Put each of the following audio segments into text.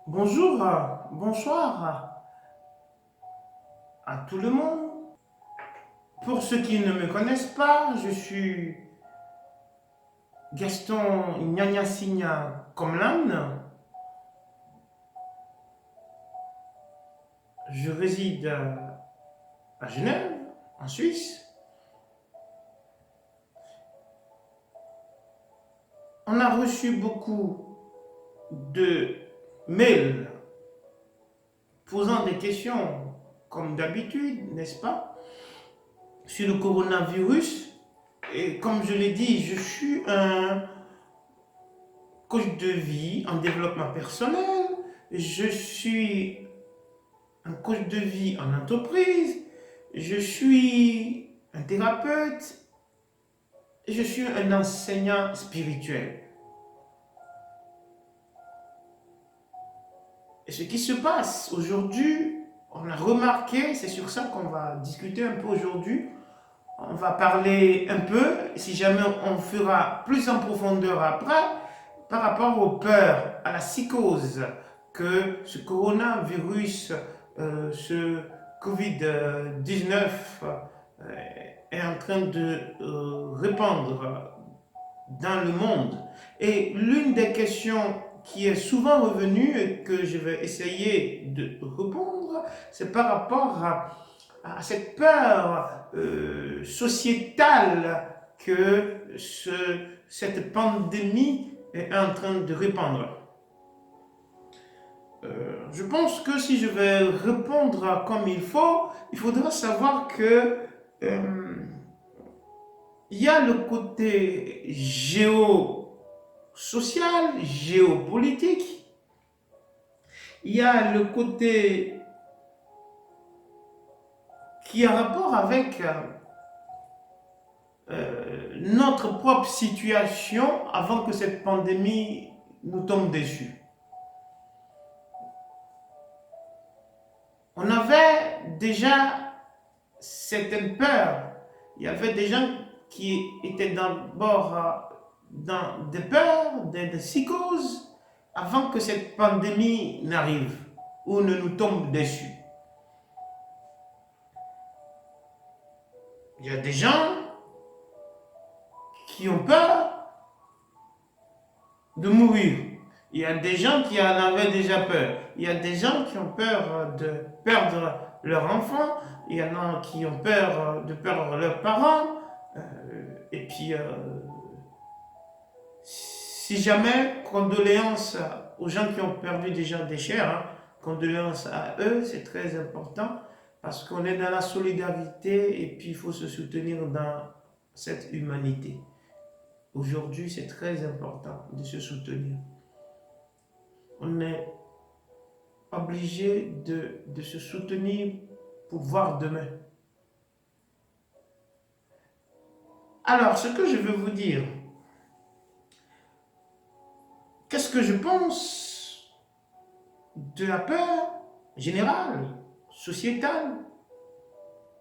Bonjour, bonsoir à tout le monde. Pour ceux qui ne me connaissent pas, je suis Gaston Nyanyasinya Komlan. Je réside à Genève, en Suisse. On a reçu beaucoup de mails posant des questions, comme d'habitude, n'est-ce pas, sur le coronavirus. Et comme je l'ai dit, je suis un coach de vie en développement personnel. Je suis un coach de vie en entreprise. Je suis un thérapeute. Je suis un enseignant spirituel. Et ce qui se passe aujourd'hui, on a remarqué, c'est sur ça qu'on va discuter un peu aujourd'hui. On va parler un peu, si jamais on fera plus en profondeur après, par rapport aux peurs, à la psychose que ce coronavirus, ce Covid-19 est en train de répandre dans le monde. Et l'une des questions qui est souvent revenue et que je vais essayer de répondre, c'est par rapport à cette peur sociétale que cette pandémie est en train de répandre. Je pense que si je vais répondre comme il faudra savoir que il y a le côté géosocial, géopolitique, il y a le côté qui a rapport avec notre propre situation avant que cette pandémie nous tombe dessus. On avait déjà certaines peurs. Il y avait des gens qui étaient d'abord dans des peurs, des psychoses, avant que cette pandémie n'arrive ou ne nous tombe dessus. Il y a des gens qui ont peur de mourir. Il y a des gens qui en avaient déjà peur. Il y a des gens qui ont peur de perdre leur enfant. Il y en a qui ont peur de perdre leurs parents. Et puis, si jamais, condoléances aux gens qui ont perdu déjà des chers, hein, condoléances à eux, c'est très important parce qu'on est dans la solidarité et puis il faut se soutenir dans cette humanité. Aujourd'hui, c'est très important de se soutenir. On est obligé de se soutenir pour voir demain. Alors, ce que je veux vous dire, qu'est-ce que je pense de la peur générale, sociétale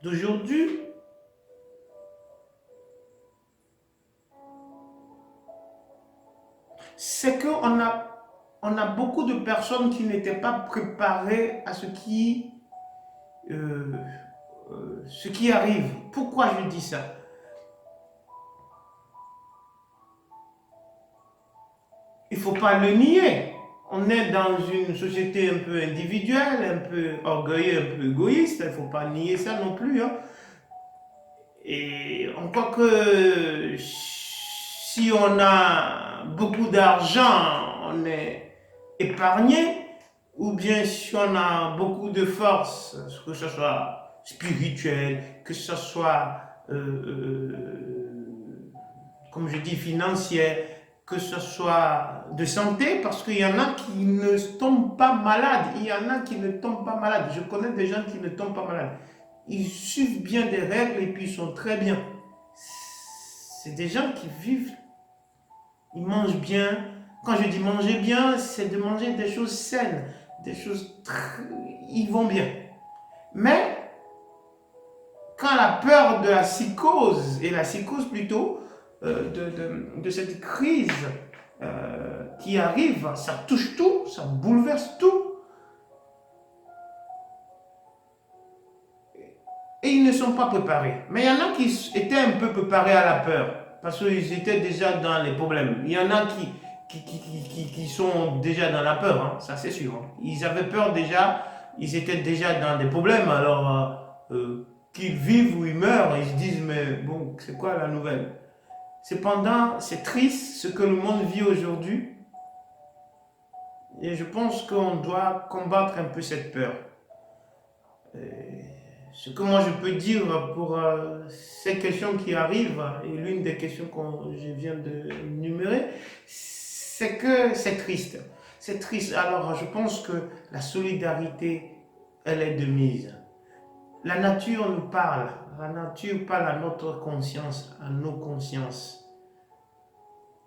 d'aujourd'hui? C'est qu'on a beaucoup de personnes qui n'étaient pas préparées à ce qui arrive. Pourquoi je dis ça? Il ne faut pas le nier. On est dans une société un peu individuelle, un peu orgueilleuse, un peu égoïste. Il ne faut pas nier ça non plus. Hein. Et on croit que si on a beaucoup d'argent, on est épargné. Ou bien si on a beaucoup de force, que ce soit spirituel, que ce soit, comme je dis, financière, que ce soit de santé, parce qu'il y en a qui ne tombent pas malades. Il y en a qui ne tombent pas malades. Je connais des gens qui ne tombent pas malades. Ils suivent bien des règles et puis ils sont très bien. c'est des gens qui vivent, ils mangent bien. Quand je dis manger bien, c'est de manger des choses saines, des choses ils vont bien. Mais quand la peur de la psychose, et la psychose plutôt, de cette crise qui arrive, ça touche tout, ça bouleverse tout. Et ils ne sont pas préparés. Mais il y en a qui étaient un peu préparés à la peur, parce qu'ils étaient déjà dans les problèmes. Il y en a qui sont déjà dans la peur, hein, ça c'est sûr. Hein. Ils avaient peur déjà, ils étaient déjà dans des problèmes, alors qu'ils vivent ou ils meurent, ils se disent, mais bon, c'est quoi la nouvelle? Cependant, c'est triste ce que le monde vit aujourd'hui, et je pense qu'on doit combattre un peu cette peur. Ce que moi je peux dire pour ces questions qui arrivent, et l'une des questions que je viens de numérer, c'est que c'est triste. C'est triste. Alors je pense que la solidarité, elle est de mise. La nature nous parle. La nature parle à notre conscience, à nos consciences.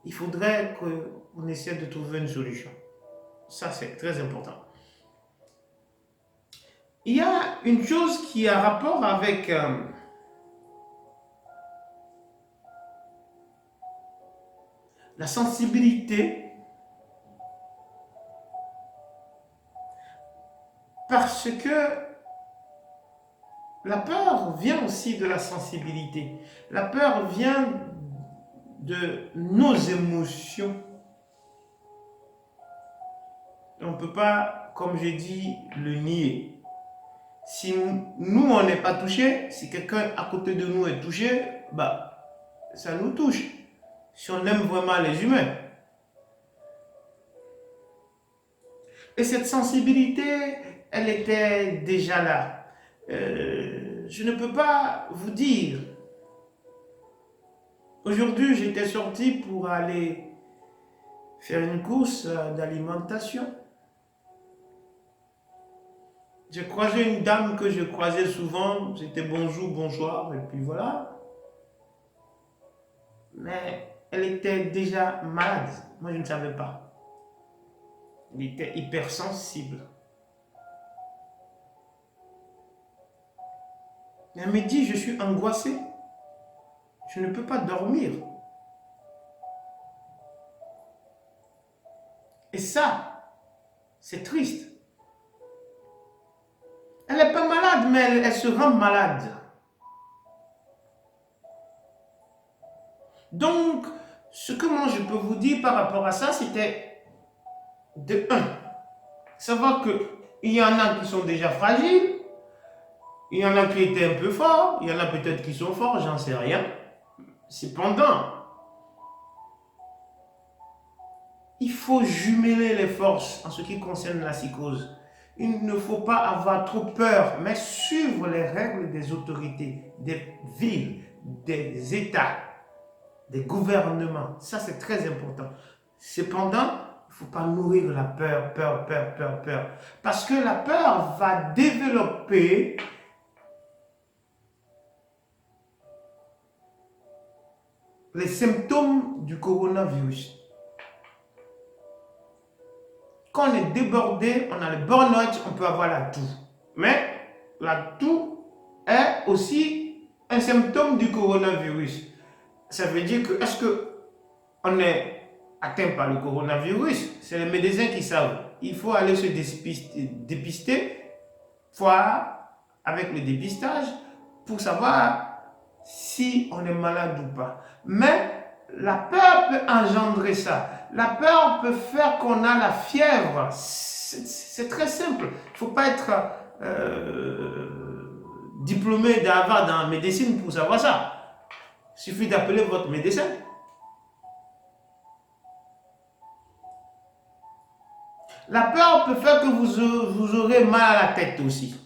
Il faudrait qu'on essaie de trouver une solution. Ça, c'est très important. Il y a une chose qui a rapport avec la sensibilité, parce que la peur vient aussi de la sensibilité. La peur vient de nos émotions. On ne peut pas, comme j'ai dit, le nier. Si nous, on n'est pas touché, si quelqu'un à côté de nous est touché, bah, ça nous touche. Si on aime vraiment les humains. Et cette sensibilité, elle était déjà là. Je ne peux pas vous dire. Aujourd'hui, j'étais sorti pour aller faire une course d'alimentation. J'ai croisé une dame que je croisais souvent, c'était bonjour, bonsoir, et puis voilà. Mais elle était déjà malade, moi je ne savais pas. Elle était hypersensible. Elle me dit, je suis angoissée, je ne peux pas dormir. Et ça, c'est triste. Elle n'est pas malade, mais elle se rend malade. Donc, ce que moi je peux vous dire par rapport à ça, c'était de 1, savoir qu'il y en a qui sont déjà fragiles, il y en a qui étaient un peu forts, il y en a peut-être qui sont forts, j'en sais rien. Cependant, il faut jumeler les forces en ce qui concerne la psychose. Il ne faut pas avoir trop peur, mais suivre les règles des autorités, des villes, des États, des gouvernements. Ça, c'est très important. Cependant, il ne faut pas nourrir la peur, peur. Parce que la peur va développer les symptômes du coronavirus. Quand on est débordé, on a le burn-out, on peut avoir la toux. Mais la toux est aussi un symptôme du coronavirus. Ça veut dire que, est-ce qu'on est atteint par le coronavirus? C'est les médecins qui savent. Il faut aller se dépister, voir avec le dépistage, pour savoir si on est malade ou pas. Mais la peur peut engendrer ça. La peur peut faire qu'on a la fièvre. C'est très simple. Il ne faut pas être diplômé d'Harvard en médecine pour savoir ça. Il suffit d'appeler votre médecin. La peur peut faire que vous aurez mal à la tête aussi.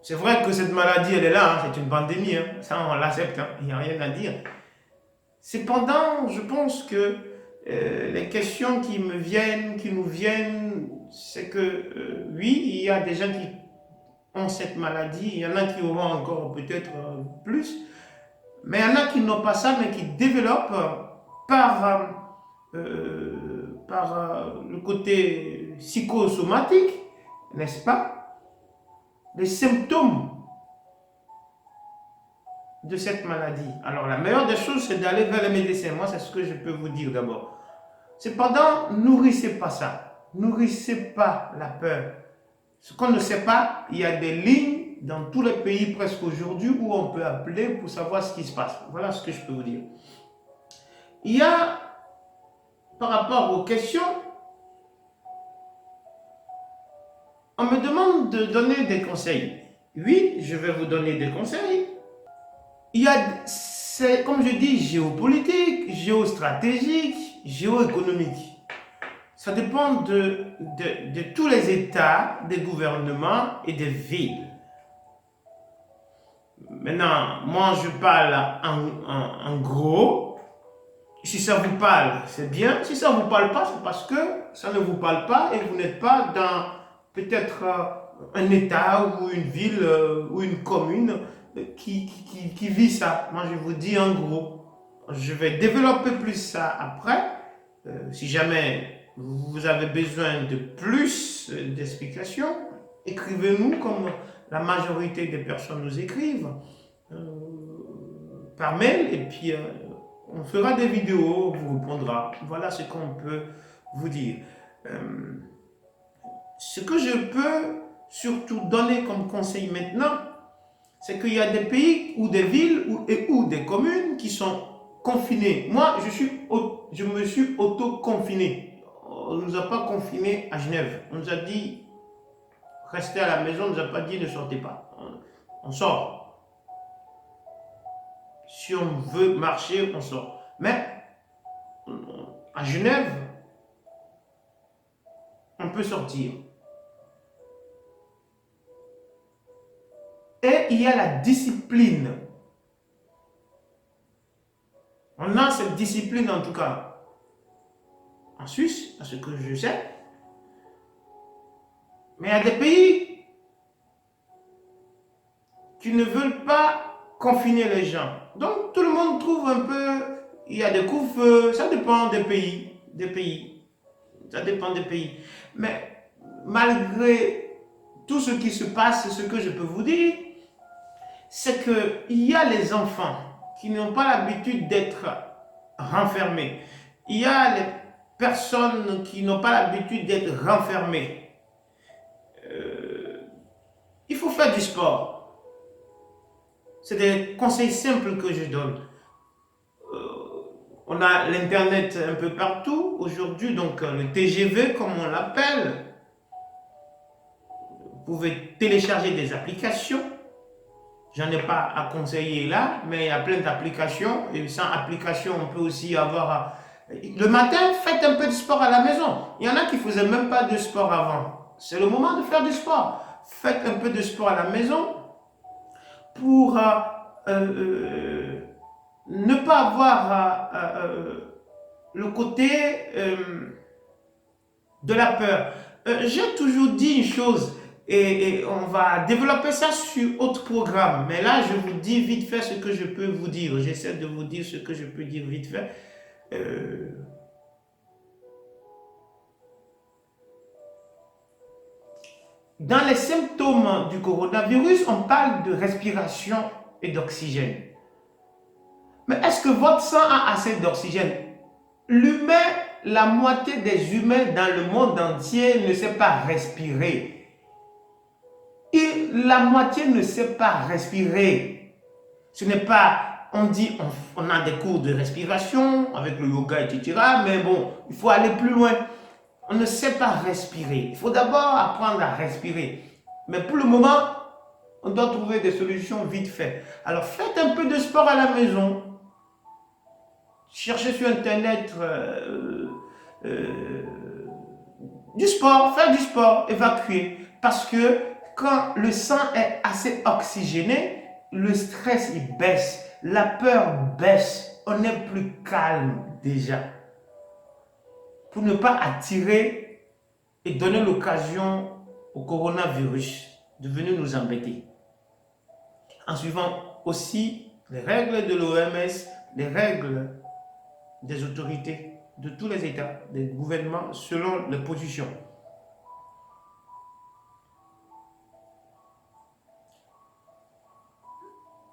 C'est vrai que cette maladie, elle est là, hein, c'est une pandémie, hein, ça on l'accepte, hein, il n'y a rien à dire. Cependant, je pense que les questions qui nous viennent, c'est que oui, il y a des gens qui ont cette maladie, il y en a qui auront encore peut-être plus, Mais il y en a qui n'ont pas ça, mais qui développent par le côté psychosomatique, n'est-ce pas, les symptômes de cette maladie. Alors la meilleure des choses, c'est d'aller vers les médecins. Moi, c'est ce que je peux vous dire d'abord. Cependant, nourrissez pas ça. Nourrissez pas la peur. Ce qu'on ne sait pas, il y a des lignes dans tous les pays presque aujourd'hui où on peut appeler pour savoir ce qui se passe. Voilà ce que je peux vous dire. Il y a, par rapport aux questions, on me demande de donner des conseils. Oui, je vais vous donner des conseils. Il y a, c'est comme je dis, géopolitique, géostratégique, géoéconomique. Ça dépend de tous les États, des gouvernements et des villes. Maintenant, moi je parle en gros. Si ça vous parle, c'est bien. Si ça ne vous parle pas, c'est parce que ça ne vous parle pas et vous n'êtes pas dans peut-être un État ou une ville ou une commune qui vit ça. Moi je vous dis en gros. Je vais développer plus ça après. Si jamais vous avez besoin de plus d'explications, écrivez-nous comme la majorité des personnes nous écrivent par mail et puis on fera des vidéos, on vous répondra. Voilà ce qu'on peut vous dire. Ce que je peux surtout donner comme conseil maintenant, c'est qu'il y a des pays ou des villes ou des communes qui sont confinés. Moi, je me suis auto-confiné. On ne nous a pas confinés à Genève. On nous a dit, restez à la maison, on ne nous a pas dit, ne sortez pas. On sort. Si on veut marcher, on sort. Mais, à Genève, on peut sortir. Et il y a la discipline. On a cette discipline en tout cas en Suisse, à ce que je sais. Mais il y a des pays qui ne veulent pas confiner les gens. Donc tout le monde trouve un peu, il y a des couvre-feux, ça dépend des pays. Ça dépend des pays. Mais malgré tout ce qui se passe, ce que je peux vous dire, c'est qu'il y a les enfants qui n'ont pas l'habitude d'être renfermés. Il y a les personnes qui n'ont pas l'habitude d'être renfermées. Il faut faire du sport. C'est des conseils simples que je donne. On a l'Internet un peu partout aujourd'hui, donc le TGV comme on l'appelle. Vous pouvez télécharger des applications. J'en ai pas à conseiller là, mais il y a plein d'applications. Et sans application, on peut aussi avoir... Le matin, faites un peu de sport à la maison. Il y en a qui ne faisaient même pas de sport avant. C'est le moment de faire du sport. Faites un peu de sport à la maison pour ne pas avoir le côté de la peur. J'ai toujours dit une chose. Et on va développer ça sur autre programme. Mais là, je vous dis vite fait ce que je peux vous dire. J'essaie de vous dire ce que je peux dire vite fait. Dans les symptômes du coronavirus, on parle de respiration et d'oxygène. Mais est-ce que votre sang a assez d'oxygène? L'humain, la moitié des humains dans le monde entier ne sait pas respirer. Et la moitié ne sait pas respirer. Ce n'est pas, on dit, on a des cours de respiration avec le yoga, etc. Mais bon, il faut aller plus loin. On ne sait pas respirer. Il faut d'abord apprendre à respirer. Mais pour le moment, on doit trouver des solutions vite fait. Alors faites un peu de sport à la maison. Cherchez sur Internet du sport, faire du sport, évacuer. Parce que quand le sang est assez oxygéné, le stress il baisse, la peur baisse, on est plus calme déjà. Pour ne pas attirer et donner l'occasion au coronavirus de venir nous embêter. En suivant aussi Les règles de l'OMS, les règles des autorités de tous les États, des gouvernements, selon les positions.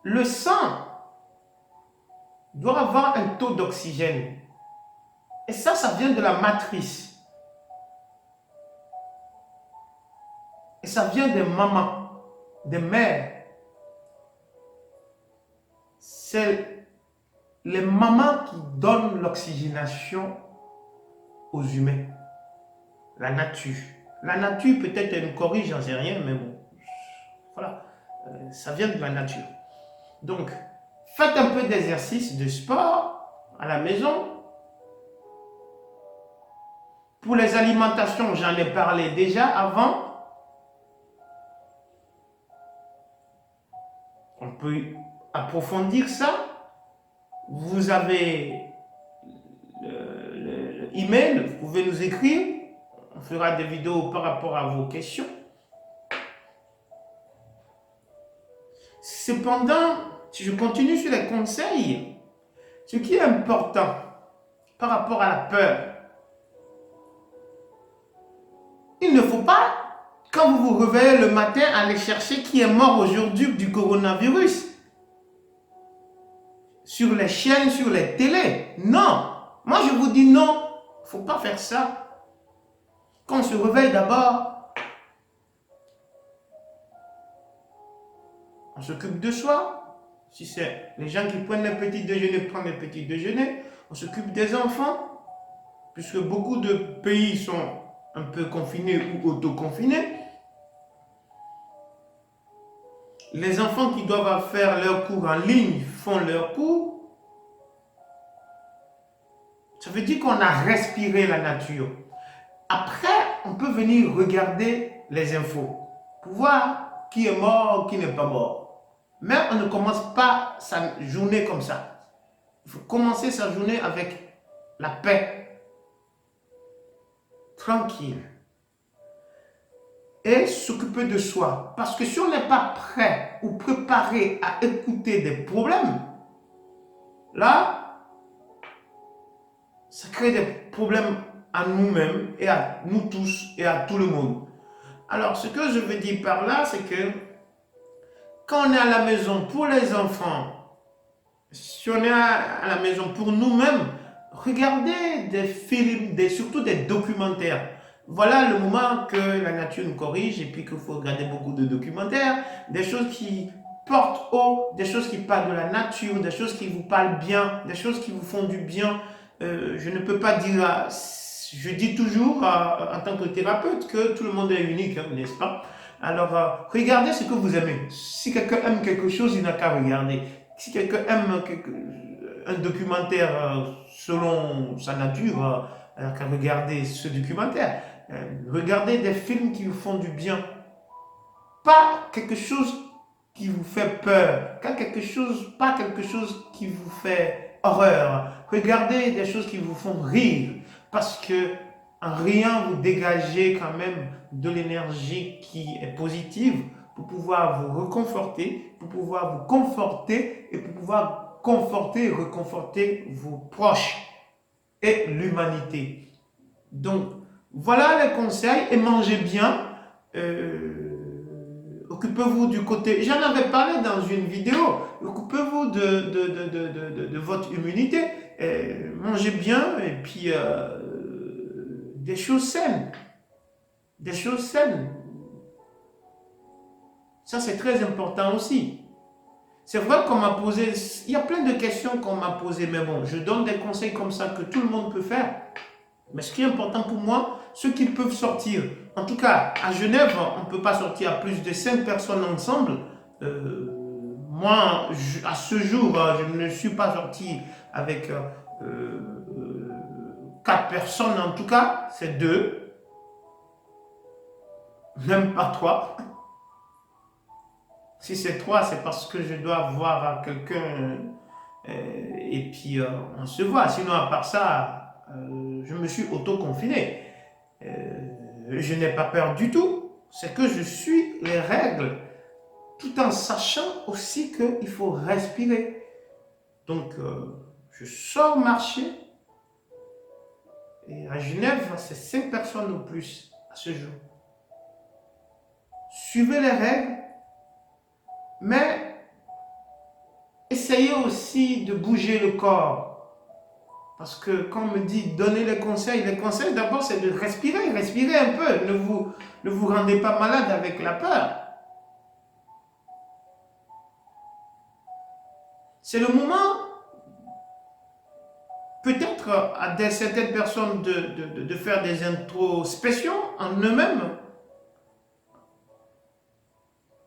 Le sang doit avoir un taux d'oxygène. Et ça vient de la matrice. Et ça vient des mamans, des mères. C'est les mamans qui donnent l'oxygénation aux humains. La nature. La nature peut-être elle nous corrige, j'en sais rien, mais bon. Voilà. Ça vient de la nature. Donc, faites un peu d'exercice, de sport à la maison. Pour les alimentations, j'en ai parlé déjà avant. On peut approfondir ça. Vous avez l'email, vous pouvez nous écrire. On fera des vidéos par rapport à vos questions. Cependant, si je continue sur les conseils, ce qui est important par rapport à la peur, il ne faut pas, quand vous vous réveillez le matin, aller chercher qui est mort aujourd'hui du coronavirus. Sur les chaînes, sur les télés. Non. Moi, je vous dis non. Il ne faut pas faire ça. Quand on se réveille d'abord, on s'occupe de soi. Si c'est les gens qui prennent le petit déjeuner, prennent le petit déjeuner. On s'occupe des enfants. Puisque beaucoup de pays sont un peu confinés ou autoconfinés. Les enfants qui doivent faire leurs cours en ligne font leurs cours. Ça veut dire qu'on a respiré la nature. Après, on peut venir regarder les infos pour voir qui est mort, qui n'est pas mort. Mais on ne commence pas sa journée comme ça. Il faut commencer sa journée avec la paix. Tranquille. Et s'occuper de soi. Parce que si on n'est pas prêt ou préparé à écouter des problèmes, là, ça crée des problèmes à nous-mêmes et à nous tous et à tout le monde. Alors, ce que je veux dire par là, c'est que quand on est à la maison pour les enfants, si on est à la maison pour nous-mêmes, regardez des films, surtout des documentaires. Voilà le moment que la nature nous corrige et puis qu'il faut regarder beaucoup de documentaires, des choses qui portent haut, des choses qui parlent de la nature, des choses qui vous parlent bien, des choses qui vous font du bien. Je ne peux pas dire, je dis toujours en tant que thérapeute que tout le monde est unique, hein, n'est-ce pas? Alors, regardez ce que vous aimez. Si quelqu'un aime quelque chose, il n'a qu'à regarder. Si quelqu'un aime un documentaire selon sa nature, il n'a qu'à regarder ce documentaire. Regardez des films qui vous font du bien. Pas quelque chose qui vous fait peur. Pas quelque chose qui vous fait horreur. Regardez des choses qui vous font rire. Parce que en riant, vous dégagez quand même de l'énergie qui est positive pour pouvoir vous reconforter, pour pouvoir vous conforter et pour pouvoir conforter et reconforter vos proches et l'humanité. Donc, voilà les conseils et mangez bien. Occupez-vous du côté... J'en avais parlé dans une vidéo. Occupez-vous de votre immunité. Mangez bien et puis des choses saines. Des choses saines. Ça, c'est très important aussi. C'est vrai qu'on m'a posé... Il y a plein de questions qu'on m'a posées, mais bon, je donne des conseils comme ça que tout le monde peut faire. Mais ce qui est important pour moi, ceux qui peuvent sortir. En tout cas, à Genève, on ne peut pas sortir à plus de 5 personnes ensemble. Moi, à ce jour, je ne suis pas sorti avec 4 personnes en tout cas. C'est 2. Même pas 3. Si c'est 3, c'est parce que je dois voir quelqu'un et puis on se voit. Sinon, à part ça, je me suis auto-confiné. Je n'ai pas peur du tout. C'est que je suis les règles tout en sachant aussi qu'il faut respirer. Donc, je sors marcher. Et à Genève, c'est 5 personnes ou plus à ce jour. Suivez les règles, mais essayez aussi de bouger le corps. Parce que quand on me dit donner les conseils d'abord c'est de respirer, respirez un peu. Ne vous rendez pas malade avec la peur. C'est le moment, peut-être à certaines personnes de faire des introspections en eux-mêmes.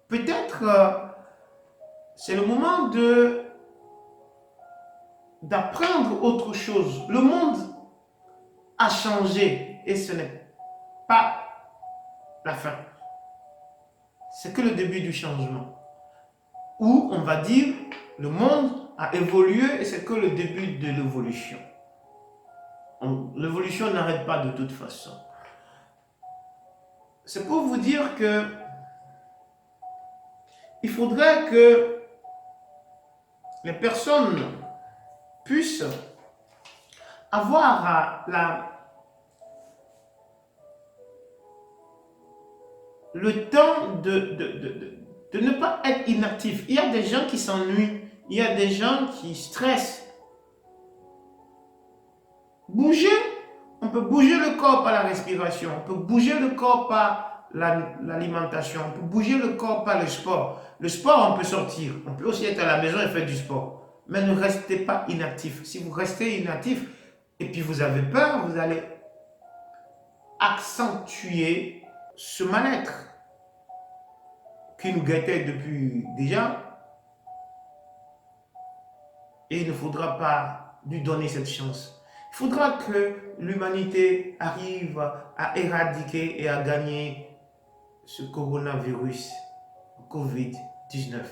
Peut-être c'est le moment d'apprendre autre chose. Le monde a changé et ce n'est pas la fin. C'est que le début du changement. Ou on va dire, le monde a évolué et c'est que le début de l'évolution. L'évolution n'arrête pas de toute façon. C'est pour vous dire que il faudrait que les personnes puissent avoir le temps de ne pas être inactif. Il y a des gens qui s'ennuient, il y a des gens qui stressent. Bouger, on peut bouger le corps par la respiration, on peut bouger le corps par l'alimentation, on peut bouger le corps par le sport. Le sport, on peut sortir, on peut aussi être à la maison et faire du sport. Mais ne restez pas inactif. Si vous restez inactif et puis vous avez peur, vous allez accentuer ce mal-être qui nous guettait depuis déjà. Et il ne faudra pas lui donner cette chance. Il faudra que l'humanité arrive à éradiquer et à gagner ce coronavirus, Covid-19.